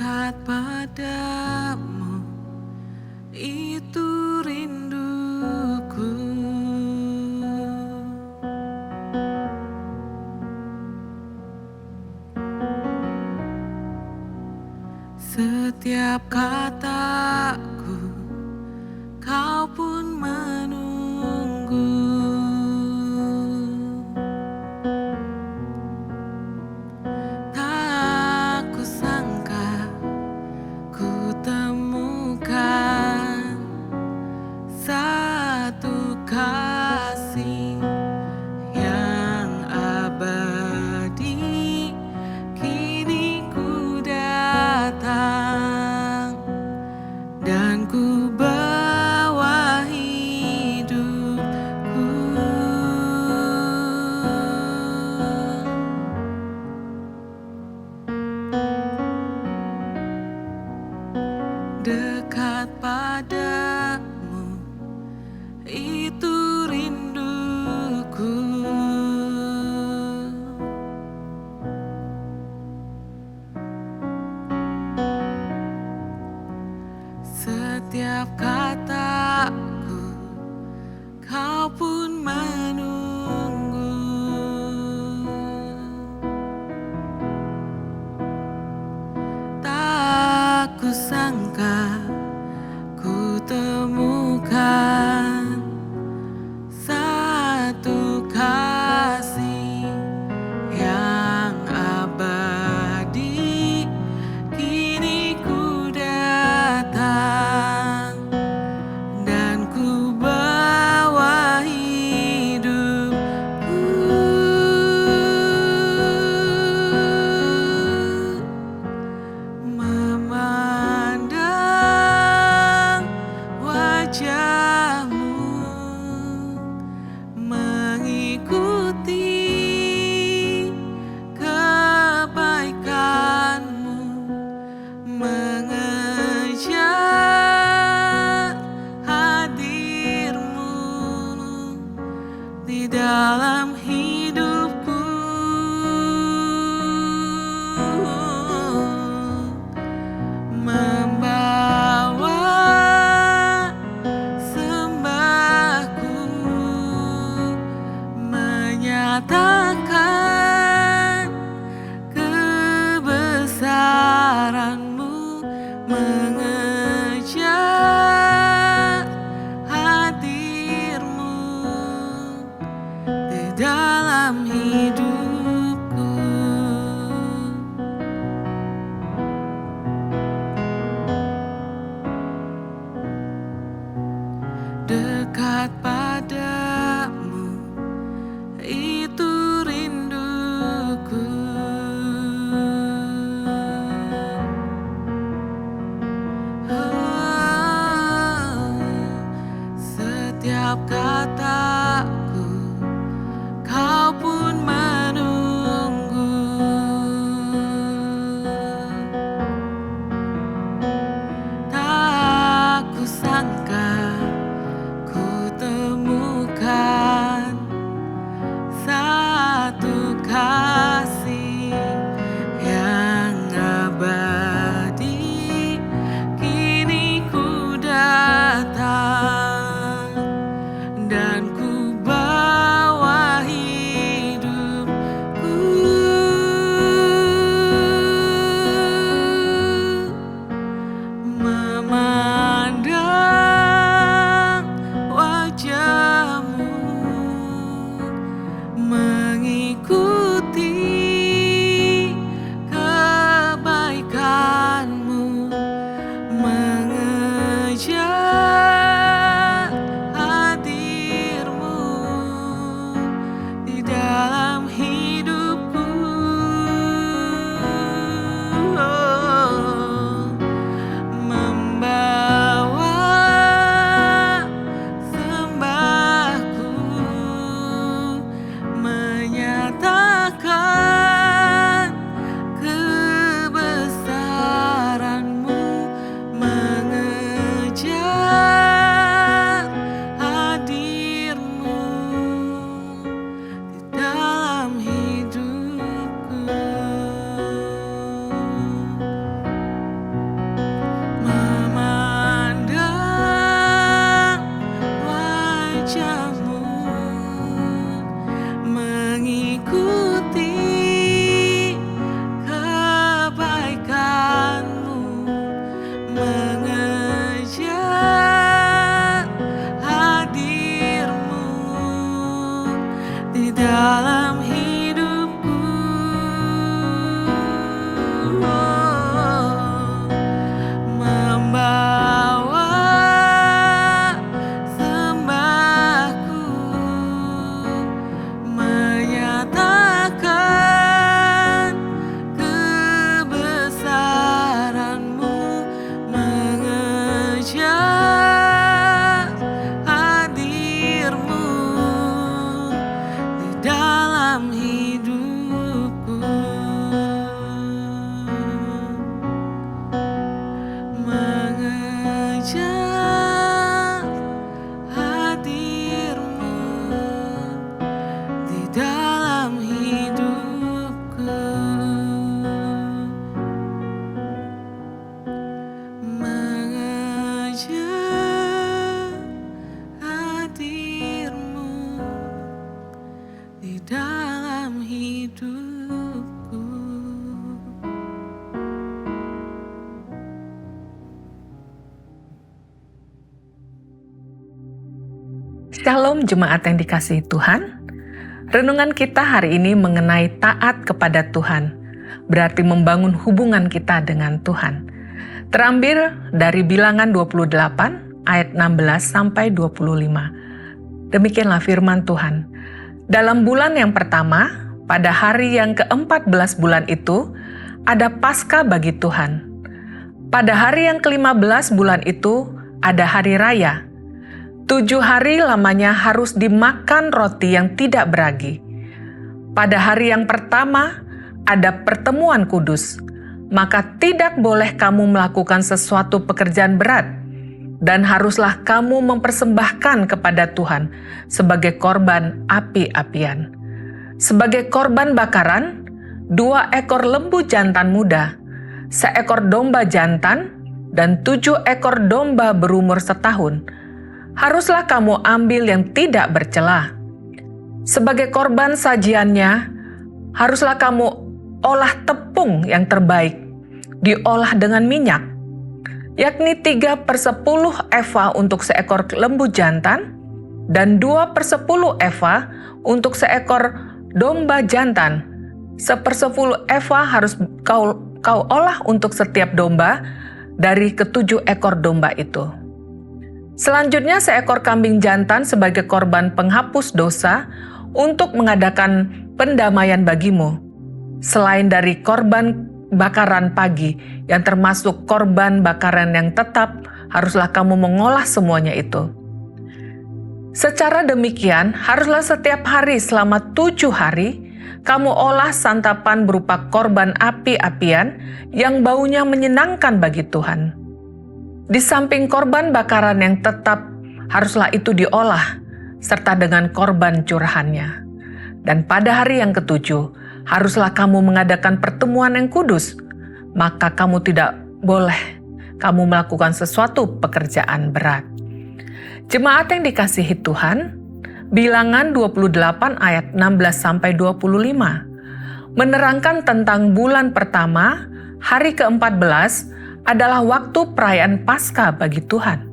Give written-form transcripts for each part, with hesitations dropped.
Dekat padamu, itu rinduku. Setiap kataku, kau pun menunggu. Tak kusangka ku temukan satu kasih yang abadi. Kini ku datang dan ku bawa hidupku. Dekat padamu, itu rinduku. Setiap kataku, kau pun menunggu. Tak kusangka ku temukan satu kasih yang abadi. Kini ku datang dan ku bawa hidupku. Memandang wajahmu, mengikuti kebaikanmu, mengejar hadirmu di dalam hidupku. Membawa sembahku, menyatakan kebesaranmu, mengejar hadirmu di dalam hidupku. Dekat padamu, itu rinduku. Setiap kataku, kau pun menunggu. Tak kusangka ku temukan satu kasih yang abadi. Kini ku datang dan ku Shalom jemaat yang dikasihi Tuhan. Renungan kita hari ini mengenai taat kepada Tuhan, berarti membangun hubungan kita dengan Tuhan. Terambil dari Bilangan 28 ayat 16 sampai 25. Demikianlah firman Tuhan. Dalam bulan yang pertama, pada hari yang ke-14 bulan itu, ada Paskah bagi Tuhan. Pada hari yang ke-15 bulan itu, ada hari raya. 7 hari lamanya harus dimakan roti yang tidak beragi. Pada hari yang pertama ada pertemuan kudus, maka tidak boleh kamu melakukan sesuatu pekerjaan berat, dan haruslah kamu mempersembahkan kepada Tuhan sebagai korban api-apian. Sebagai korban bakaran, 2 ekor lembu jantan muda, 1 ekor domba jantan, dan 7 ekor domba berumur setahun. Haruslah kamu ambil yang tidak bercela. Sebagai korban sajiannya, haruslah kamu olah tepung yang terbaik, diolah dengan minyak, yakni 3/10 eva untuk 1 ekor lembu jantan, dan 2/10 eva untuk 1 ekor domba jantan. 1/10 eva harus kau olah untuk setiap domba dari ke-7 ekor domba itu. Selanjutnya 1 ekor kambing jantan sebagai korban penghapus dosa untuk mengadakan pendamaian bagimu. Selain dari korban bakaran pagi yang termasuk korban bakaran yang tetap, haruslah kamu mengolah semuanya itu. Secara demikian, haruslah setiap hari selama 7 hari, kamu olah santapan berupa korban api-apian yang baunya menyenangkan bagi Tuhan. Di samping korban bakaran yang tetap, haruslah itu diolah, serta dengan korban curahannya. Dan pada hari yang ke-7, haruslah kamu mengadakan pertemuan yang kudus, maka kamu tidak boleh kamu melakukan sesuatu pekerjaan berat. Jemaat yang dikasihi Tuhan, Bilangan 28 ayat 16-25 menerangkan tentang bulan pertama, hari ke-14, adalah waktu perayaan Paskah bagi Tuhan.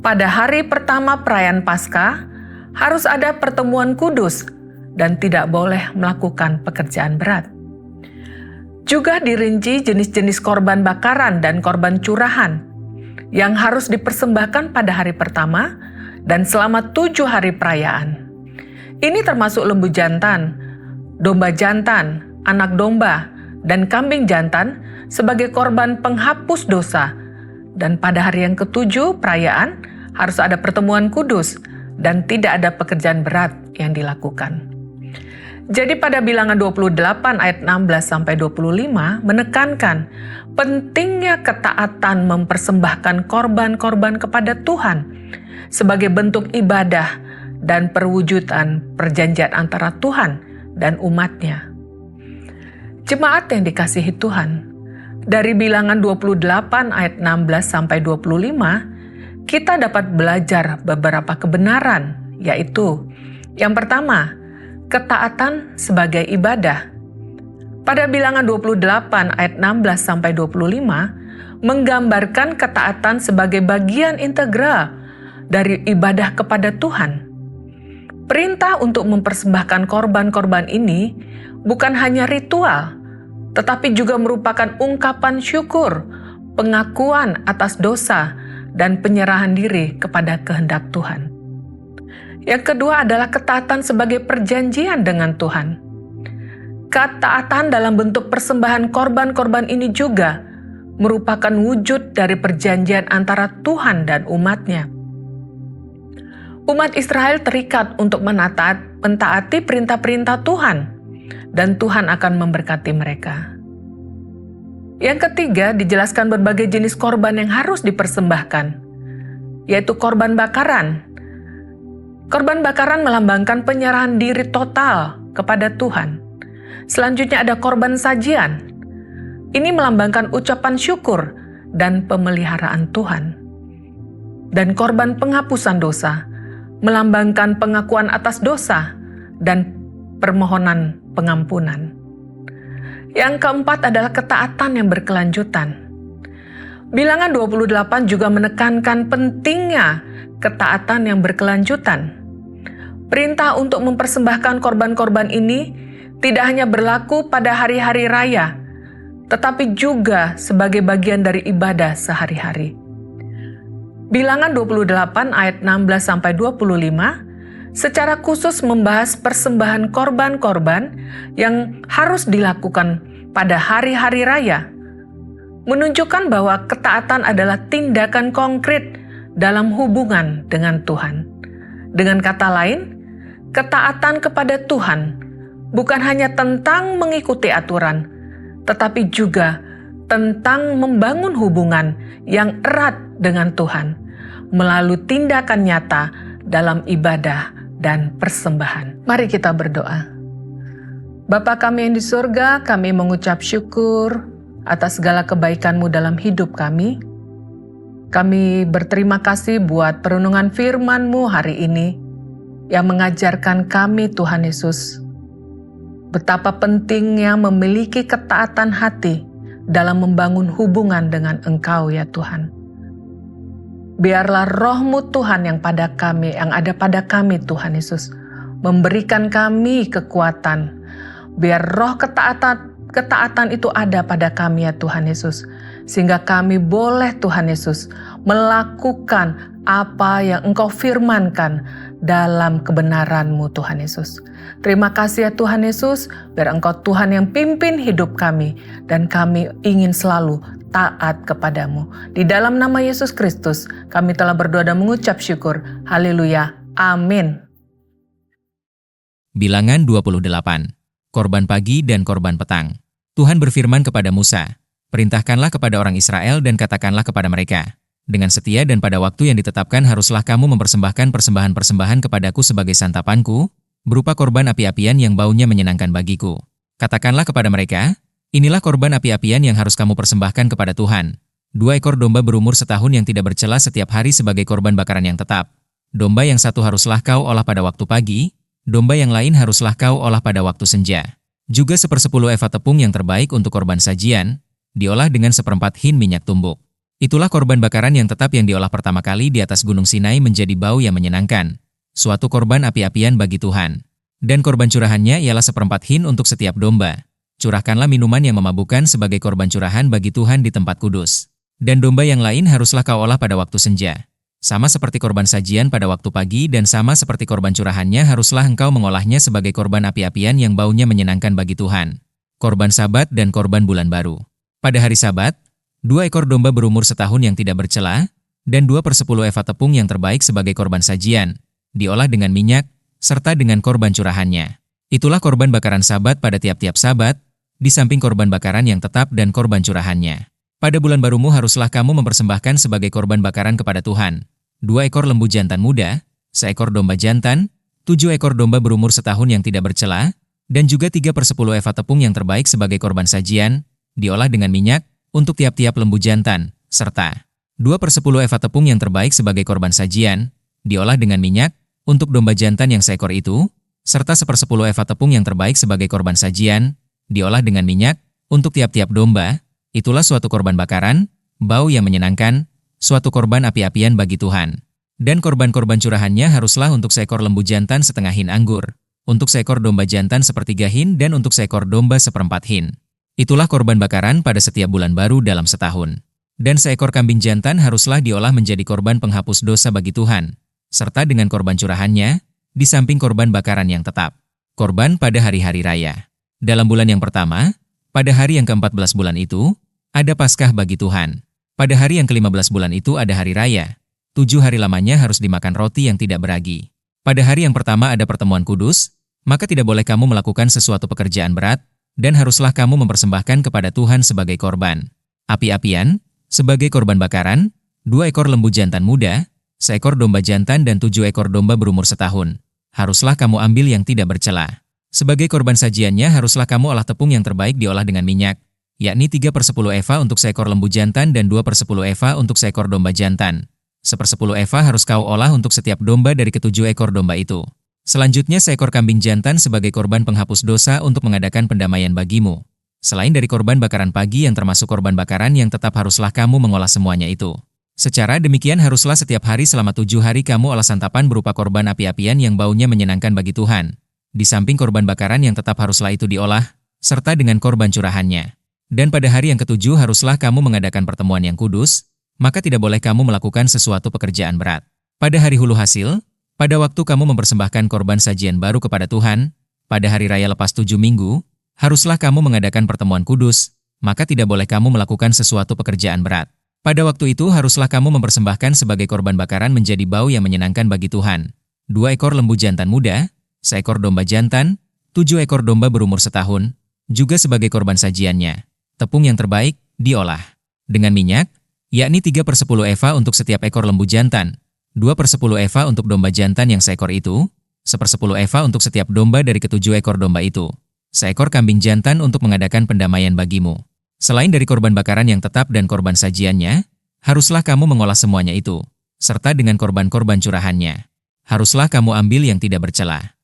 Pada hari pertama perayaan Paskah, harus ada pertemuan kudus dan tidak boleh melakukan pekerjaan berat. Juga dirinci jenis-jenis korban bakaran dan korban curahan yang harus dipersembahkan pada hari pertama dan selama 7 hari perayaan. Ini termasuk lembu jantan, domba jantan, anak domba, dan kambing jantan sebagai korban penghapus dosa. Dan pada hari yang ke-7 perayaan harus ada pertemuan kudus dan tidak ada pekerjaan berat yang dilakukan. Jadi pada Bilangan 28 ayat 16-25 menekankan pentingnya ketaatan mempersembahkan korban-korban kepada Tuhan sebagai bentuk ibadah dan perwujudan perjanjian antara Tuhan dan umat-Nya. Jemaat yang dikasihi Tuhan, dari Bilangan 28 ayat 16-25, kita dapat belajar beberapa kebenaran, yaitu yang pertama, ketaatan sebagai ibadah. Pada Bilangan 28 ayat 16-25 menggambarkan ketaatan sebagai bagian integral dari ibadah kepada Tuhan. Perintah untuk mempersembahkan korban-korban ini bukan hanya ritual, tetapi juga merupakan ungkapan syukur, pengakuan atas dosa, dan penyerahan diri kepada kehendak Tuhan. Yang kedua adalah ketaatan sebagai perjanjian dengan Tuhan. Ketaatan dalam bentuk persembahan korban-korban ini juga merupakan wujud dari perjanjian antara Tuhan dan umat-Nya. Umat Israel terikat untuk mentaati perintah-perintah Tuhan, dan Tuhan akan memberkati mereka. Yang ketiga, dijelaskan berbagai jenis korban yang harus dipersembahkan, yaitu korban bakaran. Korban bakaran melambangkan penyerahan diri total kepada Tuhan. Selanjutnya ada korban sajian. Ini melambangkan ucapan syukur dan pemeliharaan Tuhan. Dan korban penghapusan dosa melambangkan pengakuan atas dosa dan permohonan pengampunan. Yang keempat adalah ketaatan yang berkelanjutan. Bilangan 28 juga menekankan pentingnya ketaatan yang berkelanjutan. Perintah untuk mempersembahkan korban-korban ini tidak hanya berlaku pada hari-hari raya, tetapi juga sebagai bagian dari ibadah sehari-hari. Bilangan 28 ayat 16-25 secara khusus membahas persembahan korban-korban yang harus dilakukan pada hari-hari raya, menunjukkan bahwa ketaatan adalah tindakan konkret dalam hubungan dengan Tuhan. Dengan kata lain, ketaatan kepada Tuhan bukan hanya tentang mengikuti aturan, tetapi juga tentang membangun hubungan yang erat dengan Tuhan melalui tindakan nyata dalam ibadah dan persembahan. Mari kita berdoa. Bapa kami yang di surga, kami mengucap syukur atas segala kebaikan-Mu dalam hidup kami. Kami berterima kasih buat perenungan firman-Mu hari ini yang mengajarkan kami, Tuhan Yesus, betapa pentingnya memiliki ketaatan hati dalam membangun hubungan dengan Engkau ya Tuhan. Biarlah roh-Mu Tuhan yang ada pada kami Tuhan Yesus, memberikan kami kekuatan. Biar roh ketaatan itu ada pada kami ya Tuhan Yesus, sehingga kami boleh Tuhan Yesus melakukan apa yang Engkau firmankan dalam kebenaran-Mu Tuhan Yesus. Terima kasih ya Tuhan Yesus, biar Engkau Tuhan yang pimpin hidup kami, dan kami ingin selalu taat kepadamu. Di dalam nama Yesus Kristus, kami telah berdoa dan mengucap syukur. Haleluya. Amin. Bilangan 28. Korban pagi dan korban petang. Tuhan berfirman kepada Musa, "Perintahkanlah kepada orang Israel dan katakanlah kepada mereka, dengan setia dan pada waktu yang ditetapkan haruslah kamu mempersembahkan persembahan-persembahan kepadaku sebagai santapanku, berupa korban api-apian yang baunya menyenangkan bagiku. Katakanlah kepada mereka, inilah korban api-apian yang harus kamu persembahkan kepada Tuhan. 2 ekor domba berumur setahun yang tidak bercela setiap hari sebagai korban bakaran yang tetap. Domba yang satu haruslah kau olah pada waktu pagi, domba yang lain haruslah kau olah pada waktu senja. Juga 1/10 eva tepung yang terbaik untuk korban sajian, diolah dengan 1/4 hin minyak tumbuk. Itulah korban bakaran yang tetap yang diolah pertama kali di atas Gunung Sinai menjadi bau yang menyenangkan, suatu korban api-apian bagi Tuhan. Dan korban curahannya ialah 1/4 hin untuk setiap domba. Curahkanlah minuman yang memabukkan sebagai korban curahan bagi Tuhan di tempat kudus. Dan domba yang lain haruslah kau olah pada waktu senja. Sama seperti korban sajian pada waktu pagi dan sama seperti korban curahannya haruslah engkau mengolahnya sebagai korban api-apian yang baunya menyenangkan bagi Tuhan. Korban Sabat dan korban bulan baru. Pada hari Sabat, 2 ekor domba berumur setahun yang tidak bercela, dan 2/10 eva tepung yang terbaik sebagai korban sajian, diolah dengan minyak, serta dengan korban curahannya. Itulah korban bakaran Sabat pada tiap-tiap Sabat, di samping korban bakaran yang tetap dan korban curahannya. Pada bulan barumu haruslah kamu mempersembahkan sebagai korban bakaran kepada Tuhan 2 ekor lembu jantan muda, 1 ekor domba jantan, 7 ekor domba berumur setahun yang tidak bercela, dan juga 3/10 eva tepung yang terbaik sebagai korban sajian, diolah dengan minyak, untuk tiap-tiap lembu jantan, serta 2/10 eva tepung yang terbaik sebagai korban sajian, diolah dengan minyak, untuk domba jantan yang 1 ekor itu, serta 1/10 eva tepung yang terbaik sebagai korban sajian, diolah dengan minyak, untuk tiap-tiap domba. Itulah suatu korban bakaran, bau yang menyenangkan, suatu korban api-apian bagi Tuhan. Dan korban-korban curahannya haruslah untuk 1 ekor lembu jantan setengah hin anggur, untuk 1 ekor domba jantan 1/3 hin, dan untuk 1 ekor domba 1/4 hin. Itulah korban bakaran pada setiap bulan baru dalam setahun. Dan 1 ekor kambing jantan haruslah diolah menjadi korban penghapus dosa bagi Tuhan, serta dengan korban curahannya, di samping korban bakaran yang tetap. Korban pada hari-hari raya. Dalam bulan yang pertama, pada hari yang ke-14 bulan itu, ada Paskah bagi Tuhan. Pada hari yang ke-15 bulan itu ada hari raya. 7 hari lamanya harus dimakan roti yang tidak beragi. Pada hari yang pertama ada pertemuan kudus, maka tidak boleh kamu melakukan sesuatu pekerjaan berat, dan haruslah kamu mempersembahkan kepada Tuhan sebagai korban api-apian, sebagai korban bakaran, 2 ekor lembu jantan muda, 1 ekor domba jantan dan 7 ekor domba berumur setahun. Haruslah kamu ambil yang tidak bercela. Sebagai korban sajiannya haruslah kamu olah tepung yang terbaik diolah dengan minyak, yakni 3/10 eva untuk 1 ekor lembu jantan dan 2/10 eva untuk 1 ekor domba jantan. 1/10 eva harus kau olah untuk setiap domba dari ke-7 ekor domba itu. Selanjutnya 1 ekor kambing jantan sebagai korban penghapus dosa untuk mengadakan pendamaian bagimu. Selain dari korban bakaran pagi yang termasuk korban bakaran yang tetap haruslah kamu mengolah semuanya itu. Secara demikian haruslah setiap hari selama 7 hari kamu olah santapan berupa korban api-apian yang baunya menyenangkan bagi Tuhan. Di samping korban bakaran yang tetap haruslah itu diolah, serta dengan korban curahannya. Dan pada hari yang ketujuh haruslah kamu mengadakan pertemuan yang kudus, maka tidak boleh kamu melakukan sesuatu pekerjaan berat. Pada hari hulu hasil, pada waktu kamu mempersembahkan korban sajian baru kepada Tuhan, pada hari raya lepas 7 minggu, haruslah kamu mengadakan pertemuan kudus, maka tidak boleh kamu melakukan sesuatu pekerjaan berat. Pada waktu itu haruslah kamu mempersembahkan sebagai korban bakaran menjadi bau yang menyenangkan bagi Tuhan 2 ekor lembu jantan muda, 1 ekor domba jantan, 7 ekor domba berumur setahun, juga sebagai korban sajiannya. Tepung yang terbaik, diolah dengan minyak, yakni 3/10 eva untuk setiap ekor lembu jantan, 2/10 eva untuk domba jantan yang seekor itu, 1/10 eva untuk setiap domba dari ke-7 ekor domba itu, 1 ekor kambing jantan untuk mengadakan pendamaian bagimu. Selain dari korban bakaran yang tetap dan korban sajiannya, haruslah kamu mengolah semuanya itu, serta dengan korban-korban curahannya. Haruslah kamu ambil yang tidak bercela.